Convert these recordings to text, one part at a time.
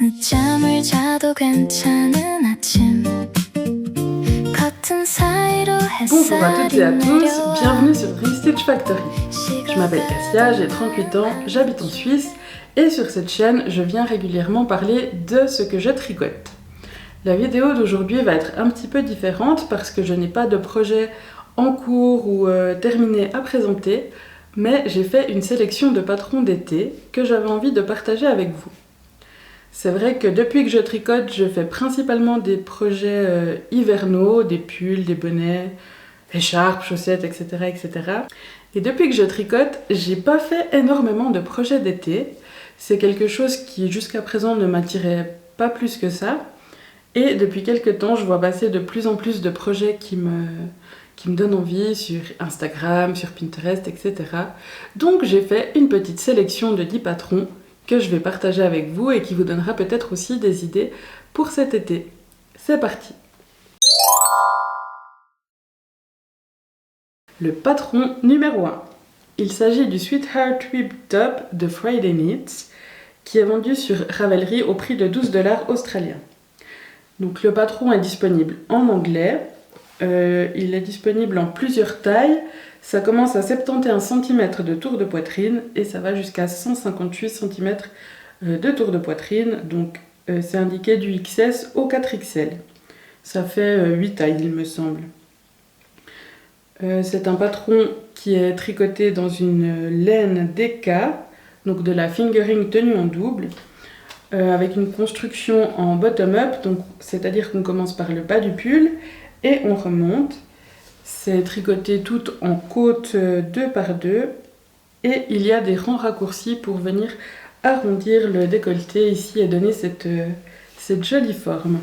늦잠을 자도 괜찮은 아침 커튼 사이로 Bonjour à toutes et à 햇살이 tous, 내려와 bienvenue sur Stitch Factory. Je m'appelle Cassia, j'ai 38 ans, j'habite en Suisse et sur cette chaîne, je viens régulièrement parler de ce que je tricote. La vidéo d'aujourd'hui va être un petit peu différente parce que je n'ai pas de projet en cours ou terminé à présenter, mais j'ai fait une sélection de patrons d'été que j'avais envie de partager avec vous. C'est vrai que depuis que je tricote, je fais principalement des projets hivernaux, des pulls, des bonnets, écharpes, chaussettes, etc., etc. Et depuis que je tricote, j'ai pas fait énormément de projets d'été. C'est quelque chose qui jusqu'à présent ne m'attirait pas plus que ça. Et depuis quelques temps, je vois passer de plus en plus de projets qui me donnent envie sur Instagram, sur Pinterest, etc. Donc j'ai fait une petite sélection de 10 patrons que je vais partager avec vous et qui vous donnera peut-être aussi des idées pour cet été. C'est parti! Le patron numéro 1. Il s'agit du Sweetheart Rib Top de Friday Knits qui est vendu sur Ravelry au prix de 12 $ australiens. Donc le patron est disponible en anglais, il est disponible en plusieurs tailles, ça commence à 71 cm de tour de poitrine et ça va jusqu'à 158 cm de tour de poitrine, donc c'est indiqué du XS au 4XL. Ça fait 8 tailles il me semble. C'est un patron qui est tricoté dans une laine DK, donc de la fingering tenue en double, avec une construction en bottom-up, donc c'est-à-dire qu'on commence par le bas du pull et on remonte. C'est tricoté tout en côte 2 par 2 et il y a des rangs raccourcis pour venir arrondir le décolleté ici et donner cette jolie forme.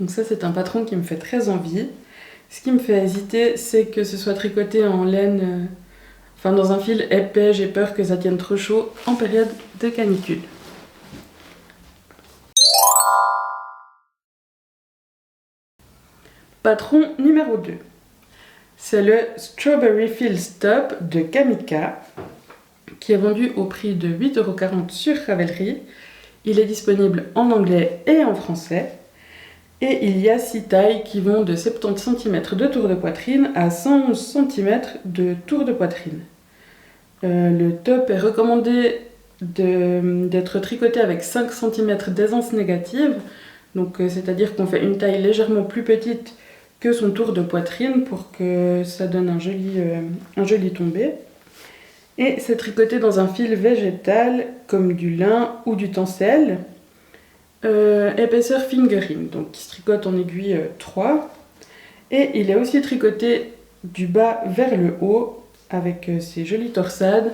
Donc ça c'est un patron qui me fait très envie. Ce qui me fait hésiter, c'est que ce soit tricoté en laine, dans un fil épais, j'ai peur que ça tienne trop chaud en période de canicule. Patron numéro 2. C'est le Strawberry Fields Top de Kamika, qui est vendu au prix de 8,40 € sur Ravelry. Il est disponible en anglais et en français. Et il y a 6 tailles qui vont de 70 cm de tour de poitrine à 111 cm de tour de poitrine. Le top est recommandé d'être tricoté avec 5 cm d'aisance négative, donc c'est-à-dire qu'on fait une taille légèrement plus petite que son tour de poitrine pour que ça donne un joli tombé. Et c'est tricoté dans un fil végétal comme du lin ou du tencel. Épaisseur fingering, donc qui se tricote en aiguille 3. Et il est aussi tricoté du bas vers le haut avec ses jolies torsades.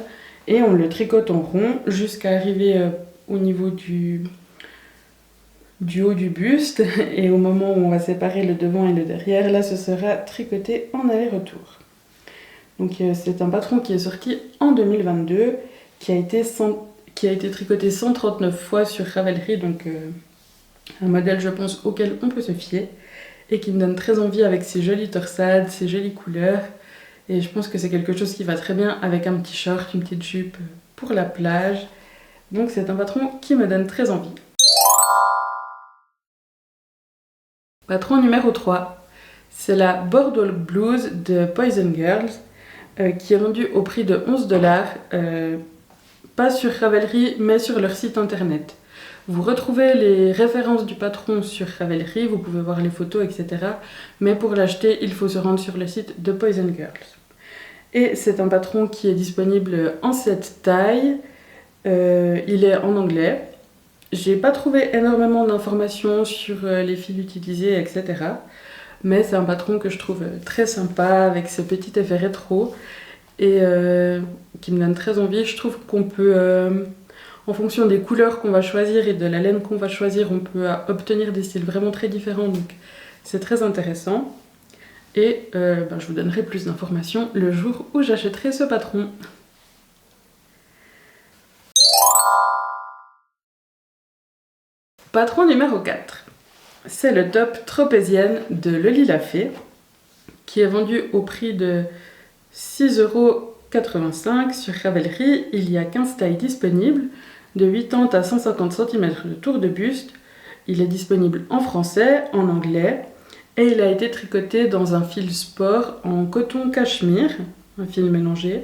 Et on le tricote en rond jusqu'à arriver au niveau du haut du buste. Et au moment où on va séparer le devant et le derrière, là ce sera tricoté en aller-retour. Donc c'est un patron qui est sorti en 2022, qui a été tricoté 139 fois sur Ravelry, donc un modèle je pense auquel on peut se fier et qui me donne très envie avec ses jolies torsades, ses jolies couleurs, et je pense que c'est quelque chose qui va très bien avec un petit short, une petite jupe pour la plage, donc c'est un patron qui me donne très envie. Patron numéro 3, c'est la Boardwalk Blues de Poison Girls, qui est vendue au prix de 11 $, pas sur Ravelry mais sur leur site internet. Vous retrouvez les références du patron sur Ravelry, vous pouvez voir les photos, etc. Mais pour l'acheter, il faut se rendre sur le site de Poison Girls. Et c'est un patron qui est disponible en 7 tailles, il est en anglais. J'ai pas trouvé énormément d'informations sur les fils utilisés, etc. Mais c'est un patron que je trouve très sympa, avec ce petit effet rétro, et qui me donne très envie. Je trouve qu'on peut, en fonction des couleurs qu'on va choisir et de la laine qu'on va choisir, on peut obtenir des styles vraiment très différents, donc c'est très intéressant. Et je vous donnerai plus d'informations le jour où j'achèterai ce patron. Patron numéro 4. C'est le top Tropézienne de Loli Lafay, qui est vendu au prix de 6,85 € sur Ravelry. Il y a 15 tailles disponibles. de 80 à 150 cm de tour de buste. Il est disponible en français, en anglais, et il a été tricoté dans un fil sport en coton cachemire, un fil mélangé.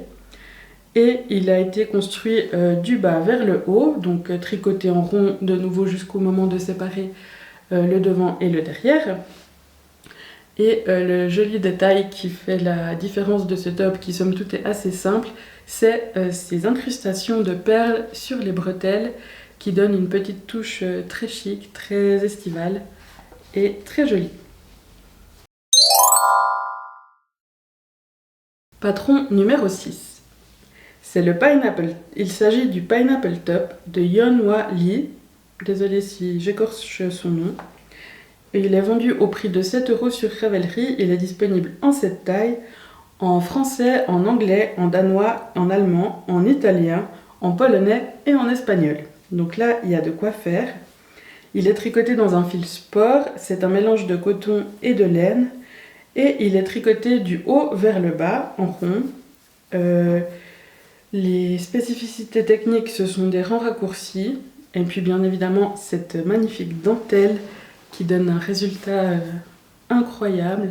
Et il a été construit du bas vers le haut, donc tricoté en rond de nouveau jusqu'au moment de séparer le devant et le derrière. Et le joli détail qui fait la différence de ce top, qui somme toute est assez simple, c'est ces incrustations de perles sur les bretelles qui donnent une petite touche très chic, très estivale et très jolie. Patron numéro 6. C'est le Pineapple. Il s'agit du Pineapple Top de Yeonhwa Lee. Désolée si j'écorche son nom. Il est vendu au prix de 7 € sur Ravelry. Il est disponible en 7 tailles, en français, en anglais, en danois, en allemand, en italien, en polonais et en espagnol. Donc là, il y a de quoi faire. Il est tricoté dans un fil sport. C'est un mélange de coton et de laine. Et il est tricoté du haut vers le bas, en rond. Les spécificités techniques, ce sont des rangs raccourcis. Et puis bien évidemment, cette magnifique dentelle qui donne un résultat incroyable.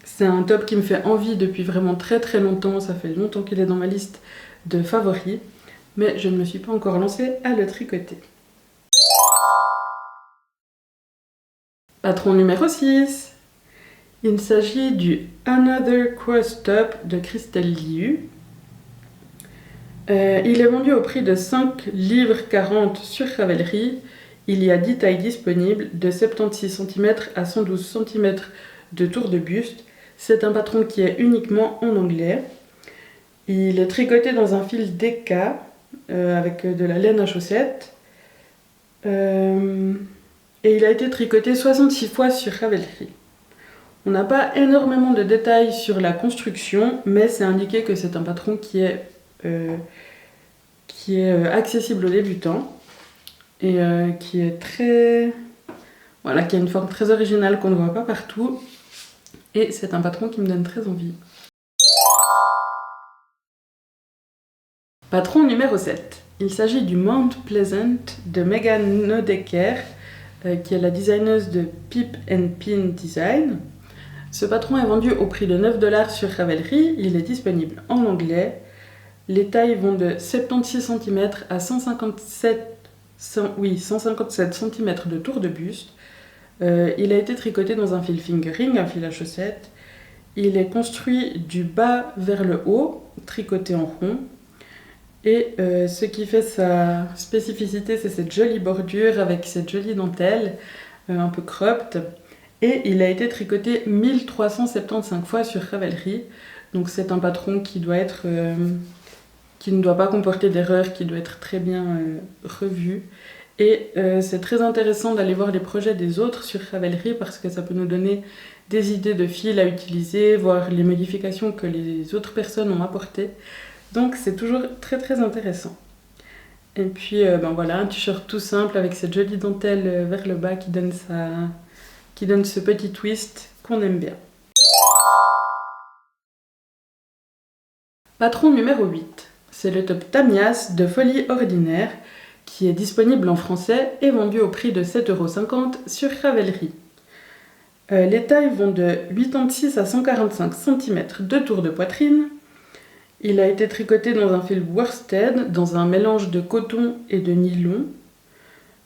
C'est un top qui me fait envie depuis vraiment très très longtemps. Ça fait longtemps qu'il est dans ma liste de favoris. Mais je ne me suis pas encore lancée à le tricoter. Patron numéro 6. Il s'agit du Another Cross Top de Christelle Liu. Il est vendu au prix de 5,40 livres sur Ravelry. Il y a 10 tailles disponibles, de 76 cm à 112 cm de tour de buste. C'est un patron qui est uniquement en anglais. Il est tricoté dans un fil DK avec de la laine à chaussettes. Et il a été tricoté 66 fois sur Ravelry. On n'a pas énormément de détails sur la construction, mais c'est indiqué que c'est un patron qui est accessible aux débutants et qui est très... Voilà, qui a une forme très originale qu'on ne voit pas partout. Et c'est un patron qui me donne très envie. Patron numéro 7. Il s'agit du Mount Pleasant de Megan Nodecker, qui est la designeuse de Pip & Pin Design. Ce patron est vendu au prix de 9 $ sur Ravelry. Il est disponible en anglais. Les tailles vont de 76 cm à 157 cm de tour de buste. Il a été tricoté dans un fil fingering, un fil à chaussettes. Il est construit du bas vers le haut, tricoté en rond. Et ce qui fait sa spécificité, c'est cette jolie bordure avec cette jolie dentelle, un peu cropped. Et il a été tricoté 1375 fois sur Ravelry. Donc c'est un patron qui doit être... qui ne doit pas comporter d'erreurs, qui doit être très bien revu. Et c'est très intéressant d'aller voir les projets des autres sur Ravelry parce que ça peut nous donner des idées de fils à utiliser, voir les modifications que les autres personnes ont apportées. Donc c'est toujours très très intéressant. Et puis voilà, un t-shirt tout simple avec cette jolie dentelle vers le bas qui donne ce petit twist qu'on aime bien. Patron numéro 8. C'est le top Tamias de Folie Ordinaire qui est disponible en français et vendu au prix de 7,50 € sur Ravelry. Les tailles vont de 86 à 145 cm de tour de poitrine. Il a été tricoté dans un fil worsted, dans un mélange de coton et de nylon,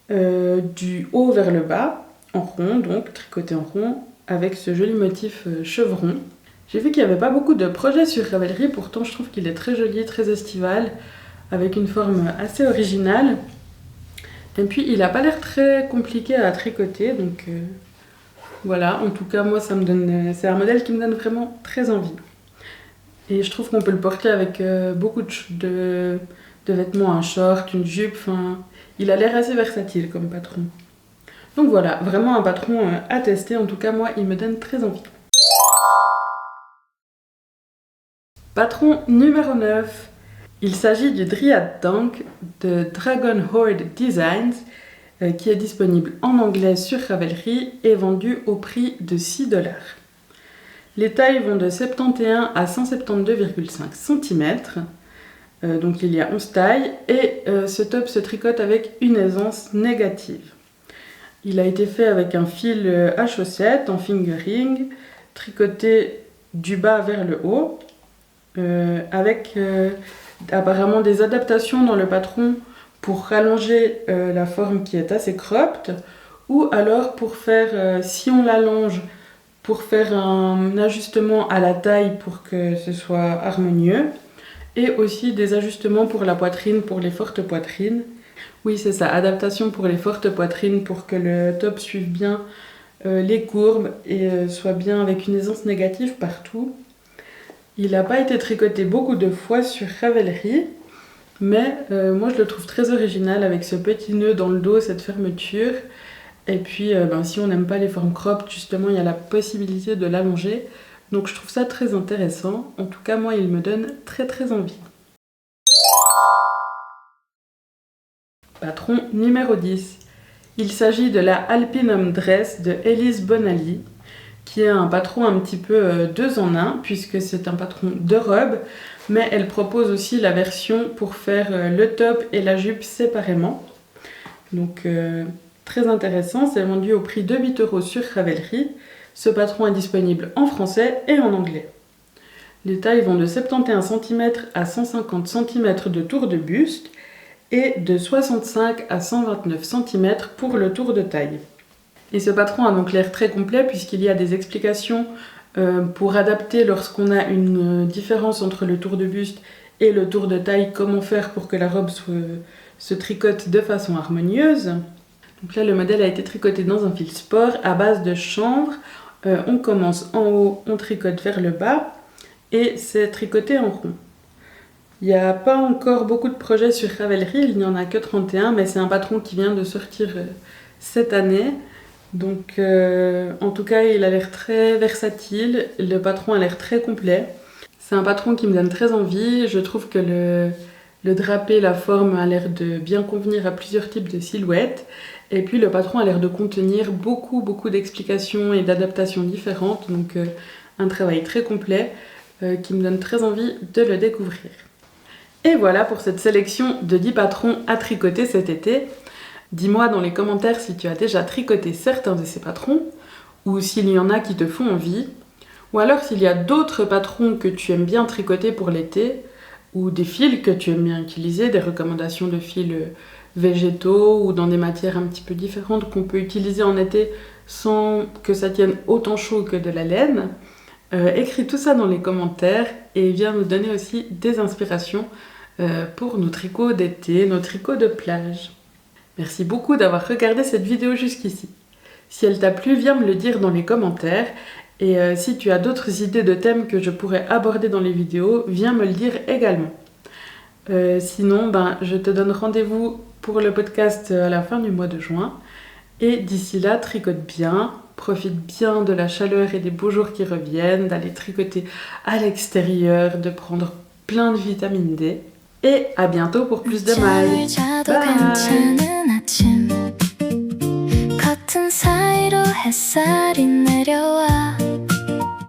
du haut vers le bas, en rond, donc tricoté en rond, avec ce joli motif chevron. J'ai vu qu'il n'y avait pas beaucoup de projets sur Ravelry, pourtant je trouve qu'il est très joli, très estival, avec une forme assez originale. Et puis il n'a pas l'air très compliqué à tricoter, donc voilà, en tout cas moi c'est un modèle qui me donne vraiment très envie. Et je trouve qu'on peut le porter avec beaucoup de vêtements, un short, une jupe, il a l'air assez versatile comme patron. Donc voilà, vraiment un patron à tester, en tout cas moi il me donne très envie. Patron numéro 9. Il s'agit du Dryad Tank de Dragon Horde Designs qui est disponible en anglais sur Ravelry et vendu au prix de 6 $. Les tailles vont de 71 à 172,5 cm. Donc il y a 11 tailles et ce top se tricote avec une aisance négative. Il a été fait avec un fil à chaussettes en fingering, tricoté du bas vers le haut, avec apparemment des adaptations dans le patron pour rallonger la forme qui est assez cropped, ou alors pour faire, si on l'allonge, pour faire un ajustement à la taille pour que ce soit harmonieux, et aussi des ajustements pour la poitrine, pour les fortes poitrines. Oui, c'est ça, adaptation pour les fortes poitrines pour que le top suive bien les courbes et soit bien avec une aisance négative partout. Il n'a pas été tricoté beaucoup de fois sur Ravelry, mais moi je le trouve très original avec ce petit nœud dans le dos, cette fermeture. Et puis si on n'aime pas les formes cropped, justement il y a la possibilité de l'allonger. Donc je trouve ça très intéressant. En tout cas moi il me donne très très envie. Patron numéro 10. Il s'agit de la Alpinum Dress de Elise Bonali, qui est un patron un petit peu 2 en 1, puisque c'est un patron de robe, mais elle propose aussi la version pour faire le top et la jupe séparément. Donc très intéressant, c'est vendu au prix de 8 € sur Ravelry. Ce patron est disponible en français et en anglais. Les tailles vont de 71 cm à 150 cm de tour de buste et de 65 à 129 cm pour le tour de taille. Et ce patron a donc l'air très complet puisqu'il y a des explications pour adapter lorsqu'on a une différence entre le tour de buste et le tour de taille, comment faire pour que la robe se tricote de façon harmonieuse. Donc là le modèle a été tricoté dans un fil sport à base de chanvre. On commence en haut, on tricote vers le bas et c'est tricoté en rond. Il n'y a pas encore beaucoup de projets sur Ravelry, il n'y en a que 31, mais c'est un patron qui vient de sortir cette année. Donc en tout cas il a l'air très versatile, le patron a l'air très complet. C'est un patron qui me donne très envie, je trouve que le drapé, la forme a l'air de bien convenir à plusieurs types de silhouettes. Et puis le patron a l'air de contenir beaucoup d'explications et d'adaptations différentes, donc un travail très complet qui me donne très envie de le découvrir. Et voilà pour cette sélection de 10 patrons à tricoter cet été. Dis-moi dans les commentaires si tu as déjà tricoté certains de ces patrons, ou s'il y en a qui te font envie, ou alors s'il y a d'autres patrons que tu aimes bien tricoter pour l'été, ou des fils que tu aimes bien utiliser, des recommandations de fils végétaux ou dans des matières un petit peu différentes qu'on peut utiliser en été sans que ça tienne autant chaud que de la laine. Écris tout ça dans les commentaires et viens nous donner aussi des inspirations pour nos tricots d'été, nos tricots de plage. Merci beaucoup d'avoir regardé cette vidéo jusqu'ici. Si elle t'a plu, viens me le dire dans les commentaires. Et si tu as d'autres idées de thèmes que je pourrais aborder dans les vidéos, viens me le dire également. Sinon, je te donne rendez-vous pour le podcast à la fin du mois de juin. Et d'ici là, tricote bien, profite bien de la chaleur et des beaux jours qui reviennent, d'aller tricoter à l'extérieur, de prendre plein de vitamine D. Et à bientôt pour plus de mailles. Bye. 같은 사이로 햇살이 내려와